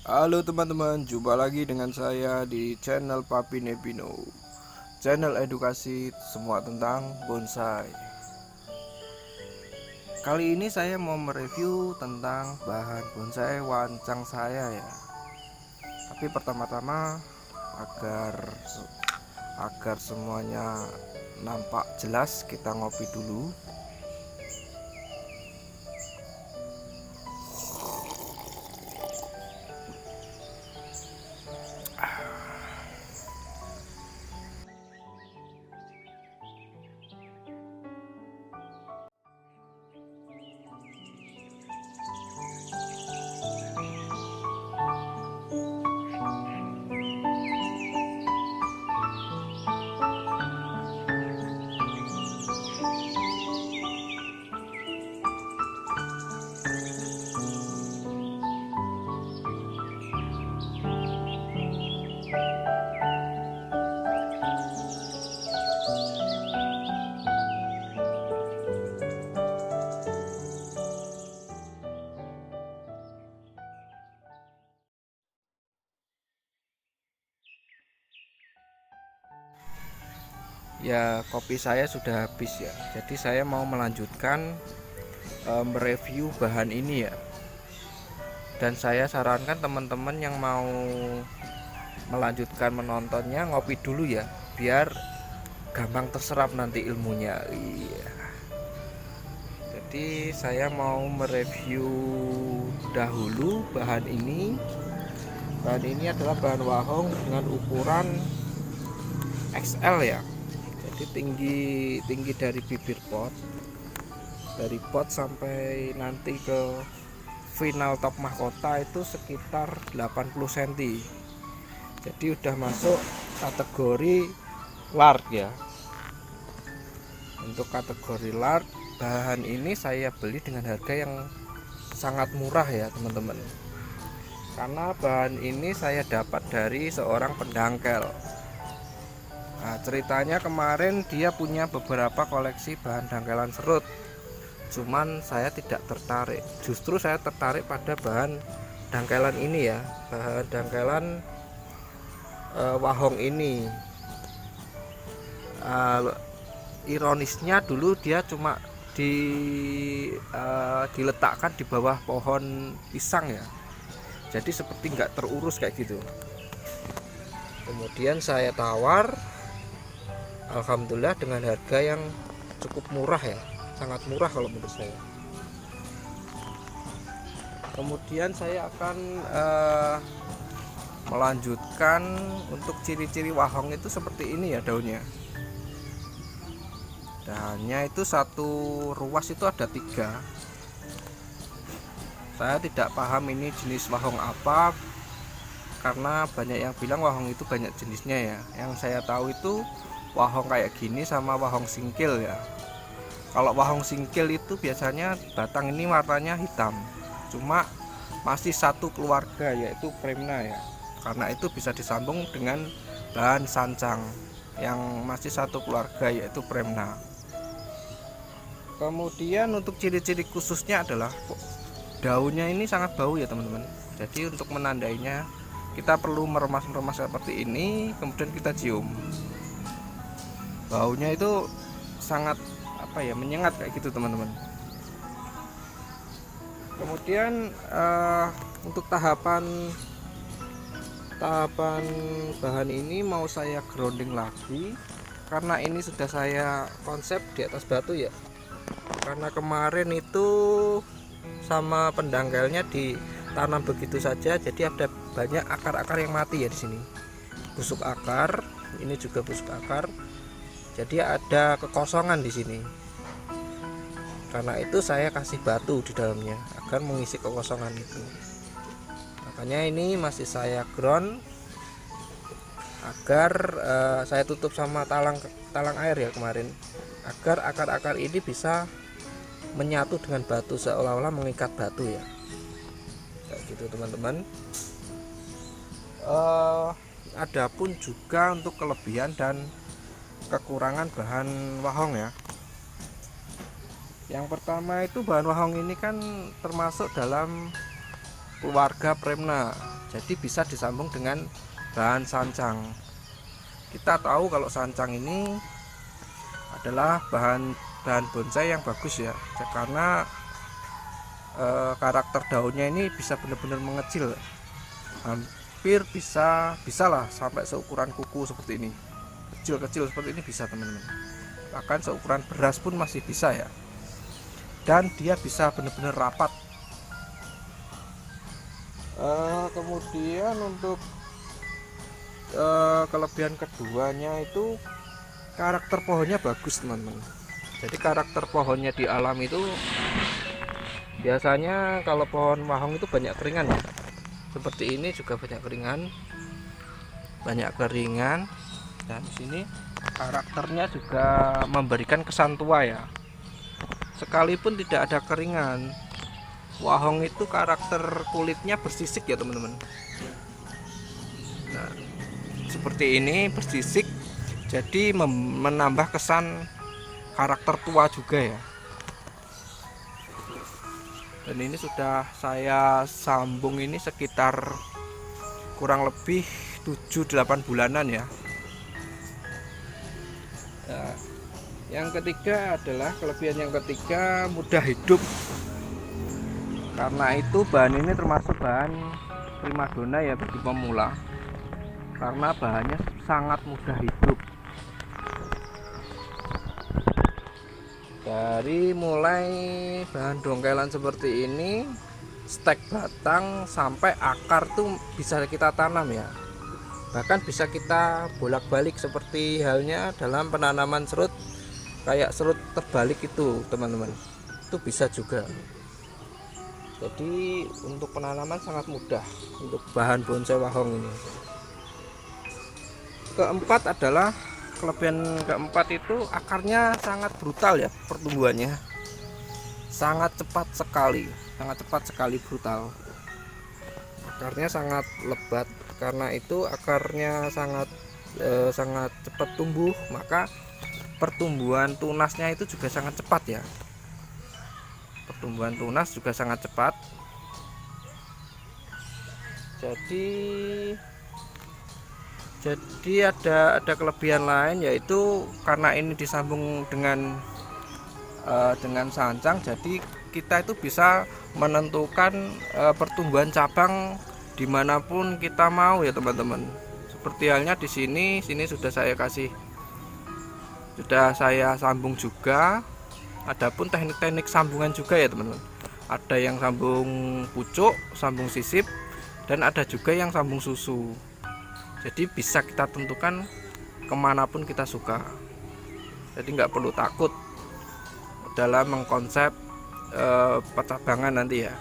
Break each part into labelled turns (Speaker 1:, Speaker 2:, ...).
Speaker 1: Halo teman-teman, jumpa lagi dengan saya di channel Papi Nepino, channel edukasi semua tentang bonsai. Kali ini saya mau mereview tentang bahan bonsai wancang saya ya. Tapi pertama-tama agar agar semuanya nampak jelas, kita ngopi dulu. Ya, kopi saya sudah habis ya. Jadi saya mau melanjutkan mereview bahan ini ya. Dan saya sarankan teman-teman yang mau melanjutkan menontonnya ngopi dulu ya, biar gampang terserap nanti ilmunya. Iya. Jadi saya mau mereview dahulu bahan ini. Bahan ini adalah bahan wahong dengan ukuran XL ya. Jadi tinggi dari bibir pot, dari pot sampai nanti ke final top mahkota itu sekitar 80 cm. Jadi udah masuk kategori large ya. Untuk kategori large, bahan ini saya beli dengan harga yang sangat murah ya teman-teman. Karena bahan ini saya dapat dari seorang pendangkel. Nah, ceritanya kemarin dia punya beberapa koleksi bahan dangkelan serut. Cuman saya tidak tertarik. Justru saya tertarik pada bahan dangkelan ini ya, bahan dangkelan wahong ini. Ironisnya dulu dia cuma diletakkan di bawah pohon pisang ya. Jadi seperti nggak terurus kayak gitu. Kemudian saya tawar, alhamdulillah dengan harga yang cukup murah ya, sangat murah kalau menurut saya. Kemudian saya akan melanjutkan untuk ciri-ciri wahong itu seperti ini ya daunnya. Daunnya itu satu ruas itu ada 3. Saya tidak paham ini jenis wahong apa, karena banyak yang bilang wahong itu banyak jenisnya ya. Yang saya tahu itu wahong kayak gini sama wahong singkil ya. Kalau wahong singkil itu biasanya batang ini warnanya hitam, cuma masih satu keluarga yaitu Premna ya. Karena itu bisa disambung dengan bahan sancang yang masih satu keluarga yaitu Premna. Kemudian untuk ciri-ciri khususnya adalah daunnya ini sangat bau ya teman-teman. Jadi untuk menandainya kita perlu meremas-remas seperti ini, kemudian kita cium. Baunya itu sangat menyengat kayak gitu teman-teman. Kemudian untuk tahapan bahan ini mau saya grounding lagi, karena ini sudah saya konsep di atas batu ya. Karena kemarin itu sama pendangkelnya ditanam begitu saja, jadi ada banyak akar-akar yang mati ya di sini. Busuk akar, ini juga busuk akar. Jadi ada kekosongan di sini. Karena itu saya kasih batu di dalamnya agar mengisi kekosongan itu. Makanya ini masih saya ground agar saya tutup sama talang air ya kemarin, agar akar-akar ini bisa menyatu dengan batu, seolah-olah mengikat batu ya. Kayak gitu teman-teman. Adapun juga untuk kelebihan dan kekurangan bahan wahong ya. Yang pertama itu bahan wahong ini kan termasuk dalam keluarga Premna. jadi bisa disambung dengan bahan sancang. Kita tahu kalau sancang ini adalah bahan bonsai yang bagus ya, karena karakter daunnya ini bisa benar-benar mengecil, hampir bisa lah sampai seukuran kuku seperti ini, kecil-kecil seperti ini bisa teman-teman, bahkan seukuran beras pun masih bisa ya, dan dia bisa benar-benar rapat. Kemudian untuk kelebihan keduanya itu karakter pohonnya bagus teman-teman. Jadi karakter pohonnya di alam itu biasanya kalau pohon wahong itu banyak keringan ya, seperti ini juga banyak keringan, dan di sini karakternya juga memberikan kesan tua ya, sekalipun tidak ada keringan. Wahong itu karakter kulitnya bersisik ya teman-teman. Nah, seperti ini bersisik, jadi menambah kesan karakter tua juga ya. Dan ini sudah saya sambung ini sekitar kurang lebih 7-8 bulanan ya. Nah, yang ketiga adalah kelebihan yang ketiga, mudah hidup. Karena itu bahan ini termasuk bahan primadona ya bagi pemula, karena bahannya sangat mudah hidup. Dari mulai bahan dongkelan seperti ini, stek batang sampai akar tuh bisa kita tanam ya, bahkan bisa kita bolak-balik seperti halnya dalam penanaman serut, kayak serut terbalik itu teman-teman, itu bisa juga. Jadi untuk penanaman sangat mudah untuk bahan bonsai wahong ini. Keempat adalah kelebihan keempat itu akarnya sangat brutal ya, pertumbuhannya sangat cepat sekali brutal. Akarnya sangat lebat, karena itu akarnya sangat cepat tumbuh, maka pertumbuhan tunasnya itu juga sangat cepat ya. Pertumbuhan tunas juga sangat cepat. Jadi ada kelebihan lain, yaitu karena ini disambung dengan sancang, jadi kita itu bisa menentukan pertumbuhan cabang dimanapun kita mau ya teman-teman. Seperti halnya di sini sudah saya sambung juga. Adapun teknik-teknik sambungan juga ya teman-teman, ada yang sambung pucuk, sambung sisip, dan ada juga yang sambung susu. Jadi bisa kita tentukan kemanapun kita suka, jadi nggak perlu takut dalam mengkonsep percabangan nanti ya.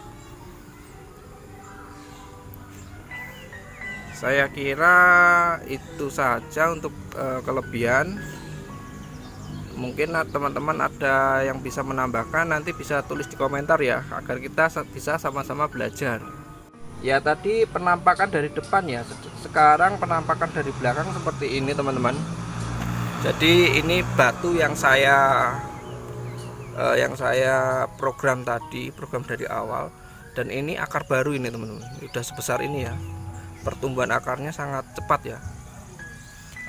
Speaker 1: Saya kira itu saja untuk kelebihan. Mungkin teman-teman ada yang bisa menambahkan, nanti bisa tulis di komentar ya, agar kita bisa sama-sama belajar. Ya tadi penampakan dari depan ya, sekarang penampakan dari belakang seperti ini teman-teman. Jadi ini batu yang saya program dari awal, dan ini akar baru ini teman-teman, udah sebesar ini ya. Pertumbuhan akarnya sangat cepat ya,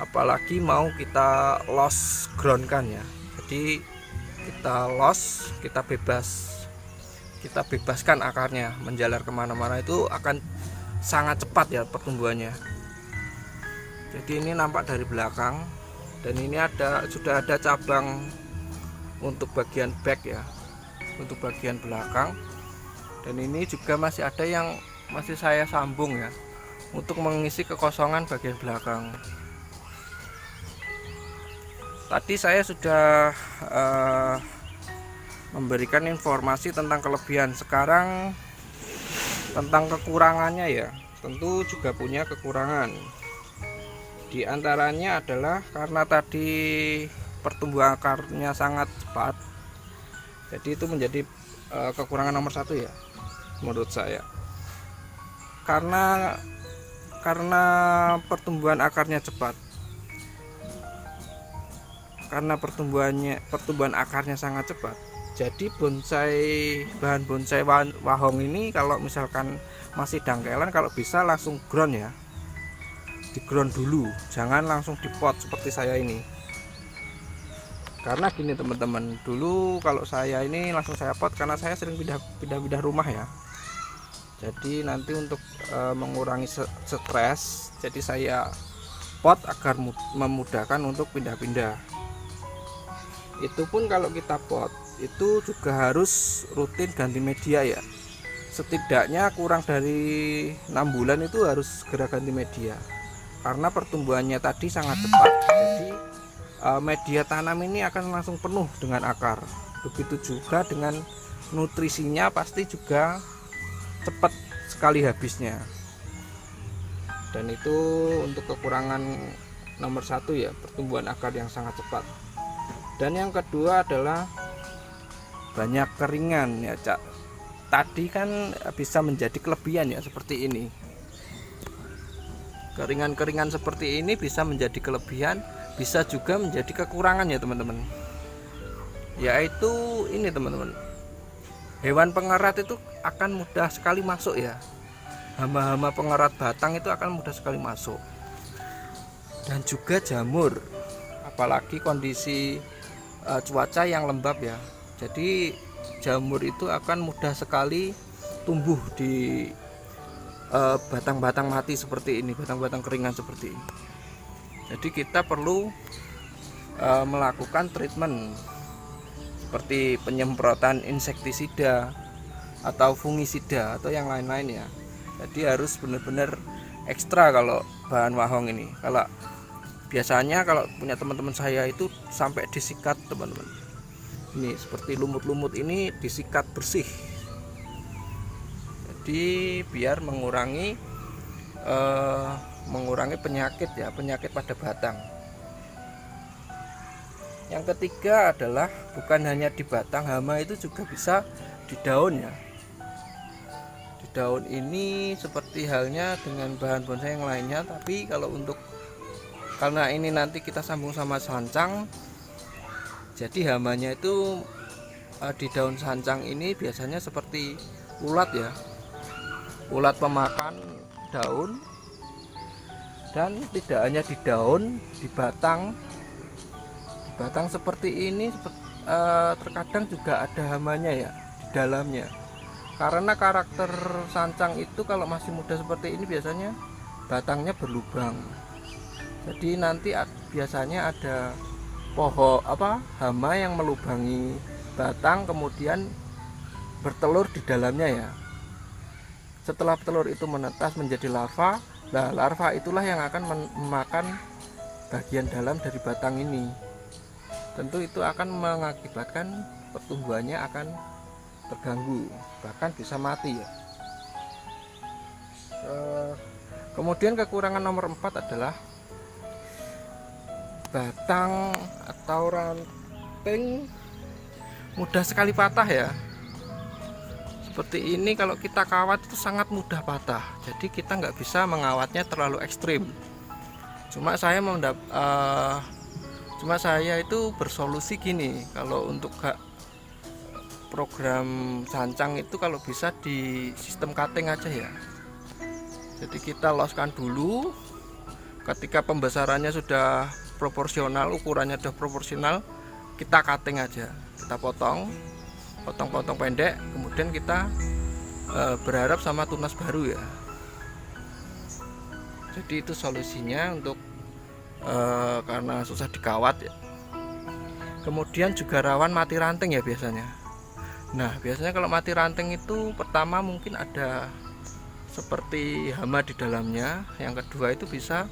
Speaker 1: apalagi mau kita loss ground kan ya. Jadi kita bebaskan akarnya menjalar kemana-mana, itu akan sangat cepat ya pertumbuhannya. Jadi ini nampak dari belakang, dan ini sudah ada cabang untuk bagian back ya, untuk bagian belakang, dan ini juga masih ada yang masih saya sambung ya, untuk mengisi kekosongan bagian belakang. Tadi saya sudah memberikan informasi tentang kelebihan. Sekarang tentang kekurangannya ya, tentu juga punya kekurangan. Di antaranya adalah karena tadi pertumbuhan akarnya sangat cepat, jadi itu menjadi kekurangan nomor satu ya menurut saya. Karena pertumbuhan akarnya cepat, karena pertumbuhan akarnya sangat cepat, Jadi bahan bonsai wahong ini kalau misalkan masih dangkelan, kalau bisa langsung ground ya, di ground dulu, jangan langsung dipot seperti saya ini. Karena gini teman-teman, dulu kalau saya ini langsung saya pot karena saya sering pindah rumah ya. Jadi nanti untuk mengurangi stres, jadi saya pot agar memudahkan untuk pindah-pindah. Itu pun kalau kita pot itu juga harus rutin ganti media ya, setidaknya kurang dari 6 bulan itu harus segera ganti media karena pertumbuhannya tadi sangat cepat. Jadi media tanam ini akan langsung penuh dengan akar, begitu juga dengan nutrisinya pasti juga cepat sekali habisnya. Dan itu untuk kekurangan nomor 1 ya, pertumbuhan akar yang sangat cepat. Dan yang kedua adalah banyak keringan ya, Cak. Tadi kan bisa menjadi kelebihan ya, seperti ini. Keringan-keringan seperti ini bisa menjadi kelebihan, bisa juga menjadi kekurangan ya teman-teman. Yaitu ini teman-teman, hewan pengerat itu akan mudah sekali masuk ya. Hama-hama pengerat batang itu akan mudah sekali masuk. Dan juga jamur, apalagi kondisi cuaca yang lembab ya. Jadi jamur itu akan mudah sekali tumbuh di batang-batang mati seperti ini, batang-batang keringan seperti ini. Jadi kita perlu melakukan treatment seperti penyemprotan insektisida atau fungisida atau yang lain-lain ya. Jadi harus benar-benar ekstra kalau bahan wahong ini. Kalau biasanya kalau punya teman-teman saya itu sampai disikat teman-teman. Ini seperti lumut-lumut ini disikat bersih. Jadi biar mengurangi penyakit ya, penyakit pada batang. Yang ketiga adalah bukan hanya di batang, hama itu juga bisa di daun ya. Di daun ini seperti halnya dengan bahan bonsai yang lainnya, tapi kalau untuk karena ini nanti kita sambung sama sancang, jadi hamanya itu di daun sancang ini biasanya seperti ulat ya, ulat pemakan daun. Dan tidak hanya di daun, di batang seperti ini terkadang juga ada hamanya ya di dalamnya. Karena karakter sancang itu kalau masih muda seperti ini biasanya batangnya berlubang. Jadi nanti biasanya ada hama yang melubangi batang kemudian bertelur di dalamnya ya. Setelah telur itu menetas menjadi larva, nah larva itulah yang akan memakan bagian dalam dari batang ini. Tentu itu akan mengakibatkan pertumbuhannya akan terganggu, bahkan bisa mati ya. Kemudian kekurangan nomor 4 adalah batang atau ranting mudah sekali patah ya. Seperti ini kalau kita kawat itu sangat mudah patah. Jadi kita nggak bisa mengawatnya terlalu ekstrim. Cuma saya itu bersolusi gini, kalau untuk program sancang itu kalau bisa di sistem cutting aja ya. Jadi kita loskan dulu, ketika pembesarannya sudah proporsional, ukurannya sudah proporsional, kita cutting aja, kita potong pendek, kemudian kita berharap sama tunas baru ya. Jadi itu solusinya untuk karena susah dikawat ya. Kemudian juga rawan mati ranting ya biasanya. Nah biasanya kalau mati ranting itu pertama mungkin ada seperti hama di dalamnya, yang kedua itu bisa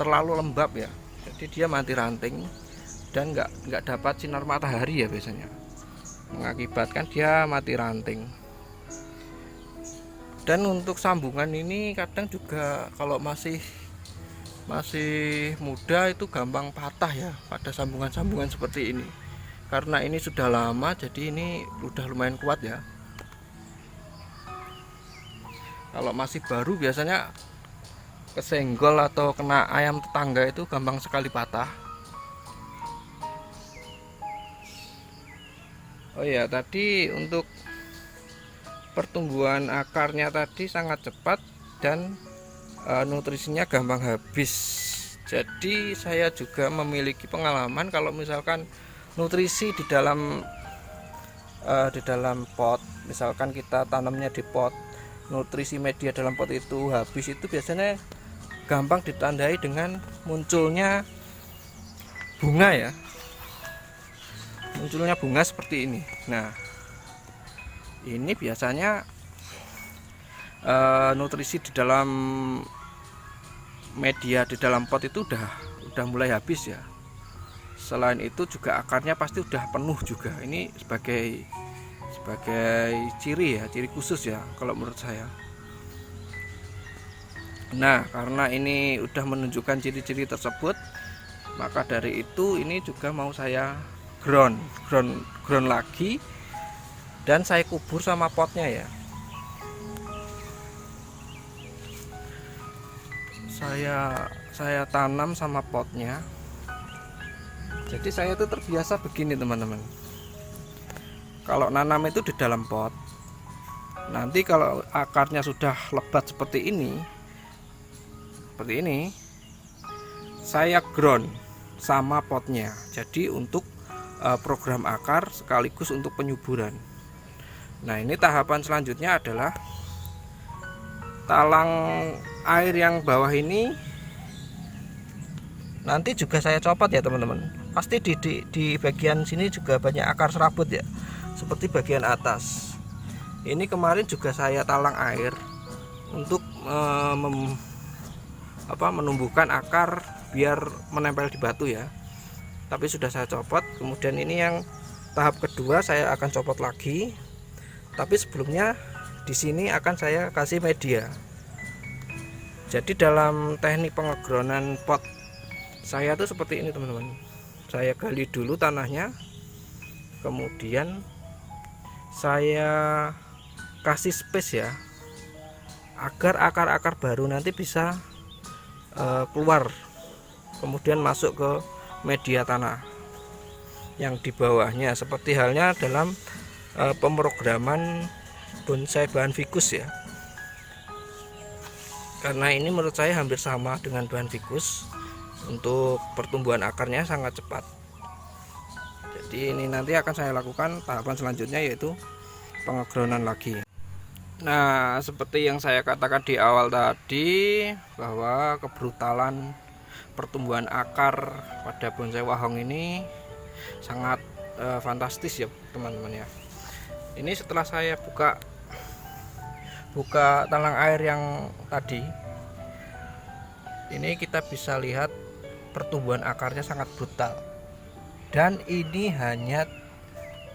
Speaker 1: terlalu lembab ya, jadi dia mati ranting dan nggak dapat sinar matahari ya biasanya, mengakibatkan dia mati ranting. Dan untuk sambungan ini kadang juga kalau masih muda itu gampang patah ya pada sambungan-sambungan seperti ini. Karena ini sudah lama jadi ini udah lumayan kuat ya. Kalau masih baru biasanya kesenggol atau kena ayam tetangga itu gampang sekali patah. Oh ya, tadi untuk pertumbuhan akarnya tadi sangat cepat dan nutrisinya gampang habis. Jadi saya juga memiliki pengalaman kalau misalkan nutrisi di dalam pot, misalkan kita tanamnya di pot, nutrisi media dalam pot itu habis, itu biasanya gampang ditandai dengan munculnya bunga ya, munculnya bunga seperti ini. Nah, ini biasanya nutrisi di dalam media di dalam pot itu udah mulai habis ya. Selain itu juga akarnya pasti udah penuh juga. Ini sebagai ciri ya, ciri khusus ya kalau menurut saya. Nah, karena ini udah menunjukkan ciri-ciri tersebut, maka dari itu ini juga mau saya ground lagi, dan saya kubur sama potnya ya. Saya tanam sama potnya. Jadi saya itu terbiasa begini teman-teman. Kalau nanam itu di dalam pot, nanti kalau akarnya sudah lebat seperti ini, saya ground sama potnya. Jadi untuk program akar sekaligus untuk penyuburan. Nah, ini tahapan selanjutnya adalah talang air yang bawah ini nanti juga saya copot ya teman-teman. Pasti di bagian sini juga banyak akar serabut ya, seperti bagian atas. Ini kemarin juga saya talang air untuk menumbuhkan akar biar menempel di batu ya, tapi sudah saya copot. Kemudian ini yang tahap kedua saya akan copot lagi, tapi sebelumnya di sini akan saya kasih media. Jadi dalam teknik pengegroundan pot saya tuh seperti ini teman-teman. Saya gali dulu tanahnya, kemudian saya kasih space ya, agar akar-akar baru nanti bisa keluar, kemudian masuk ke media tanah yang di bawahnya, seperti halnya dalam pemrograman bonsai bahan ficus ya. Karena ini menurut saya hampir sama dengan bahan ficus, untuk pertumbuhan akarnya sangat cepat. Jadi ini nanti akan saya lakukan tahapan selanjutnya, yaitu pengegroundan lagi. Nah, seperti yang saya katakan di awal tadi, bahwa kebrutalan pertumbuhan akar pada bonsai wahong ini sangat fantastis ya teman-teman ya. Ini setelah saya buka talang air yang tadi, ini kita bisa lihat pertumbuhan akarnya sangat brutal. Dan ini hanya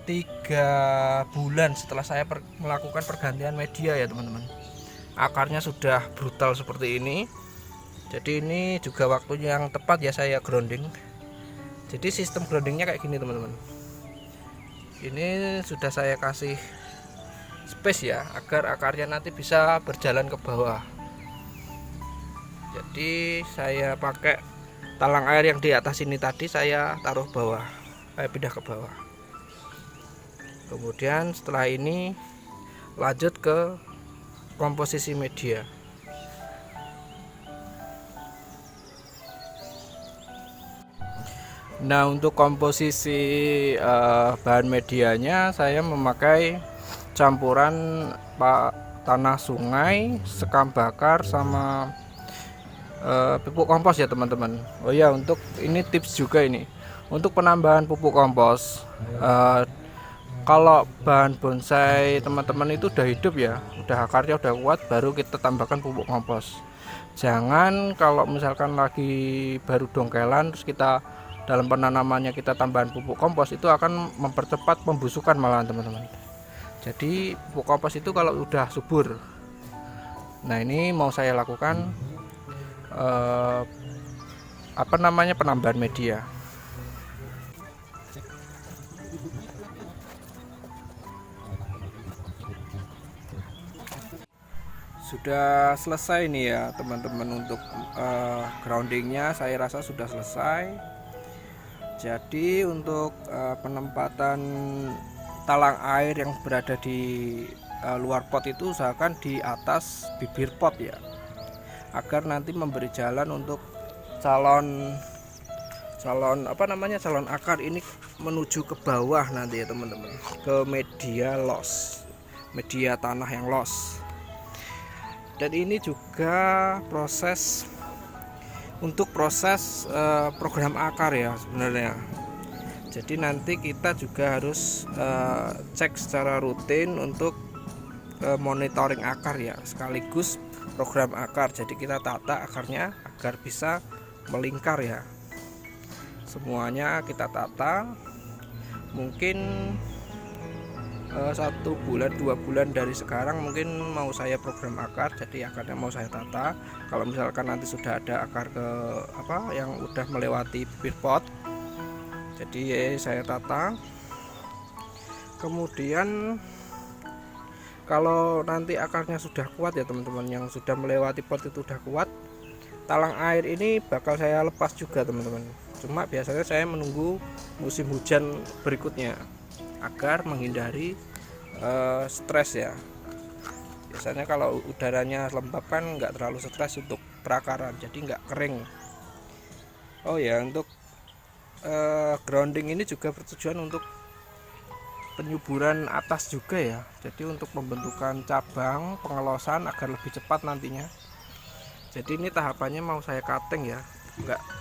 Speaker 1: 3 bulan setelah saya melakukan pergantian media ya teman-teman, akarnya sudah brutal seperti ini. Jadi ini juga waktunya yang tepat ya saya grounding. Jadi sistem groundingnya kayak gini teman-teman. Ini sudah saya kasih space ya, agar akarnya nanti bisa berjalan ke bawah. Jadi saya pakai talang air yang di atas ini tadi, saya taruh bawah, saya pindah ke bawah. Kemudian setelah ini lanjut ke komposisi media. Nah, untuk komposisi bahan medianya saya memakai campuran tanah sungai, sekam bakar, sama pupuk kompos ya teman-teman. Oh ya, untuk ini tips juga ini untuk penambahan pupuk kompos. Kalau bahan bonsai teman-teman itu udah hidup ya, udah akarnya udah kuat, baru kita tambahkan pupuk kompos. Jangan kalau misalkan lagi baru dongkelan terus kita dalam penanamannya kita tambahan pupuk kompos, itu akan mempercepat pembusukan malahan teman-teman. Jadi pupuk kompos itu kalau udah subur. Nah, ini mau saya lakukan penambahan media. Sudah selesai nih ya teman-teman, untuk groundingnya saya rasa sudah selesai. Jadi untuk penempatan talang air yang berada di luar pot itu usahakan di atas bibir pot ya, agar nanti memberi jalan untuk calon akar ini menuju ke bawah nanti ya teman-teman, ke media los, media tanah yang los. Dan ini juga proses program akar ya sebenarnya. Jadi nanti kita juga harus cek secara rutin untuk monitoring akar ya, sekaligus program akar. Jadi kita tata akarnya agar bisa melingkar ya. Semuanya kita tata. Mungkin 1 bulan 2 bulan dari sekarang mungkin mau saya program akar, jadi akarnya mau saya tata. Kalau misalkan nanti sudah ada akar yang udah melewati bibir pot, jadi saya tata. Kemudian kalau nanti akarnya sudah kuat ya teman-teman, yang sudah melewati pot itu sudah kuat, talang air ini bakal saya lepas juga teman-teman. Cuma biasanya saya menunggu musim hujan berikutnya agar menghindari stres ya. Biasanya kalau udaranya lembab kan nggak terlalu stres untuk perakaran, jadi nggak kering. Oh ya, untuk grounding ini juga bertujuan untuk penyuburan atas juga ya, jadi untuk pembentukan cabang, pengelosan agar lebih cepat nantinya. Jadi ini tahapannya mau saya cutting ya,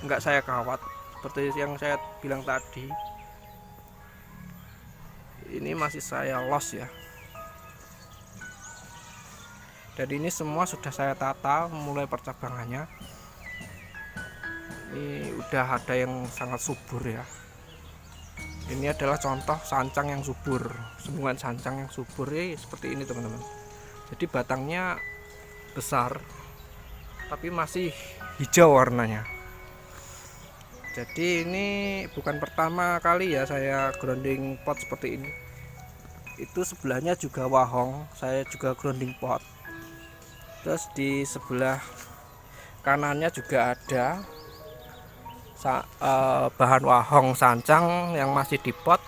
Speaker 1: nggak saya kawat seperti yang saya bilang tadi. Ini masih saya los ya, dan ini semua sudah saya tata mulai percabangannya. Ini udah ada yang sangat subur ya. Ini adalah contoh sancang yang subur, sembungan sancang yang subur ya, seperti ini teman-teman. Jadi batangnya besar tapi masih hijau warnanya. Jadi ini bukan pertama kali ya saya grounding pot seperti ini. Itu sebelahnya juga wahong, saya juga grounding pot. Terus di sebelah kanannya juga ada bahan wahong sancang yang masih di pot.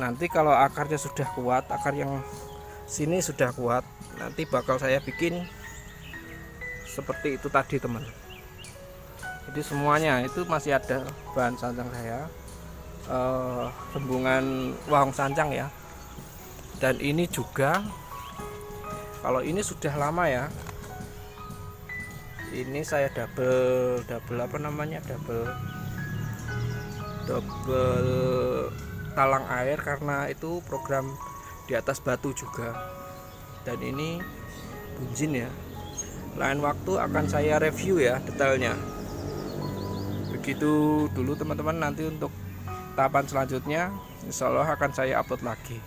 Speaker 1: Nanti kalau akarnya sudah kuat, akar yang sini sudah kuat, nanti bakal saya bikin seperti itu tadi teman. Jadi semuanya itu masih ada bahan sancang saya, sembungan wahong sancang ya. Dan ini juga, kalau ini sudah lama ya, ini saya double talang air karena itu program di atas batu juga. Dan ini bunjin ya, lain waktu akan saya review ya detailnya. Begitu dulu teman-teman, nanti untuk tahapan selanjutnya insya Allah akan saya upload lagi.